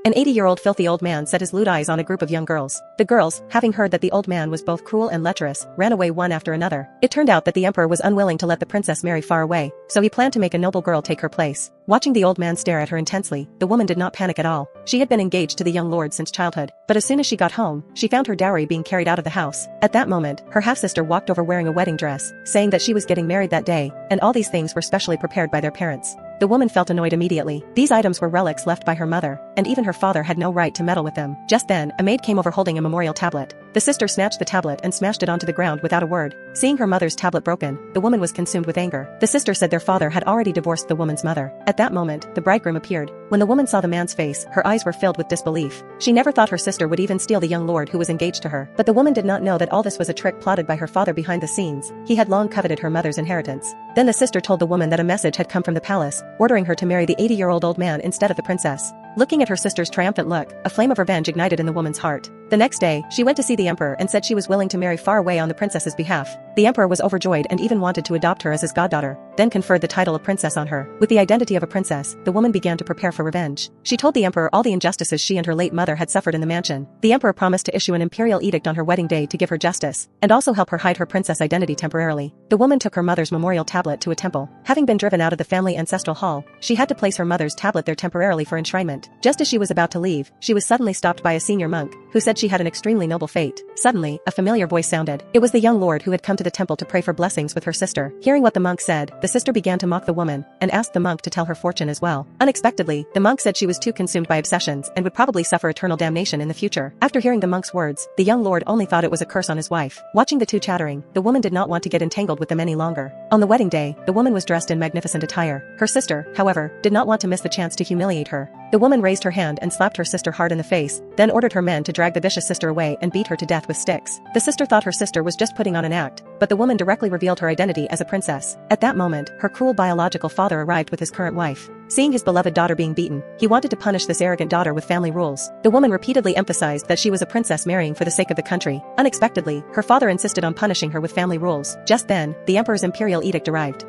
An 80-year-old filthy old man set his lewd eyes on a group of young girls. The girls, having heard that the old man was both cruel and lecherous, ran away one after another. It turned out that the emperor was unwilling to let the princess marry far away, so he planned to make a noble girl take her place. Watching the old man stare at her intensely, the woman did not panic at all. She had been engaged to the young lord since childhood, but as soon as she got home, she found her dowry being carried out of the house. At that moment, her half-sister walked over wearing a wedding dress, saying that she was getting married that day, and all these things were specially prepared by their parents. The woman felt annoyed immediately. These items were relics left by her mother, and even her father had no right to meddle with them. Just then, a maid came over holding a memorial tablet. The sister snatched the tablet and smashed it onto the ground without a word. Seeing her mother's tablet broken, the woman was consumed with anger. The sister said their father had already divorced the woman's mother. At that moment, the bridegroom appeared. When the woman saw the man's face, her eyes were filled with disbelief. She never thought her sister would even steal the young lord who was engaged to her. But the woman did not know that all this was a trick plotted by her father behind the scenes. He had long coveted her mother's inheritance. Then the sister told the woman that a message had come from the palace, ordering her to marry the 80-year-old old man instead of the princess. Looking at her sister's triumphant look, a flame of revenge ignited in the woman's heart. The next day, she went to see the emperor and said she was willing to marry far away on the princess's behalf. The emperor was overjoyed and even wanted to adopt her as his goddaughter, then conferred the title of princess on her. With the identity of a princess, the woman began to prepare for revenge. She told the emperor all the injustices she and her late mother had suffered in the mansion. The emperor promised to issue an imperial edict on her wedding day to give her justice, and also help her hide her princess identity temporarily. The woman took her mother's memorial tablet to a temple. Having been driven out of the family ancestral hall, she had to place her mother's tablet there temporarily for enshrinement. Just as she was about to leave, she was suddenly stopped by a senior monk, who said she had an extremely noble fate. Suddenly, a familiar voice sounded. It was the young lord who had come to the temple to pray for blessings with her sister. Hearing what the monk said, the sister began to mock the woman, and asked the monk to tell her fortune as well. Unexpectedly, the monk said she was too consumed by obsessions and would probably suffer eternal damnation in the future. After hearing the monk's words, the young lord only thought it was a curse on his wife. Watching the two chattering, the woman did not want to get entangled with them any longer. On the wedding day, the woman was dressed in magnificent attire. Her sister, however, did not want to miss the chance to humiliate her. The woman raised her hand and slapped her sister hard in the face, then ordered her men to drag the vicious sister away and beat her to death with sticks. The sister thought her sister was just putting on an act, but the woman directly revealed her identity as a princess. At that moment, her cruel biological father arrived with his current wife. Seeing his beloved daughter being beaten, he wanted to punish this arrogant daughter with family rules. The woman repeatedly emphasized that she was a princess marrying for the sake of the country. Unexpectedly, her father insisted on punishing her with family rules. Just then, the emperor's imperial edict arrived.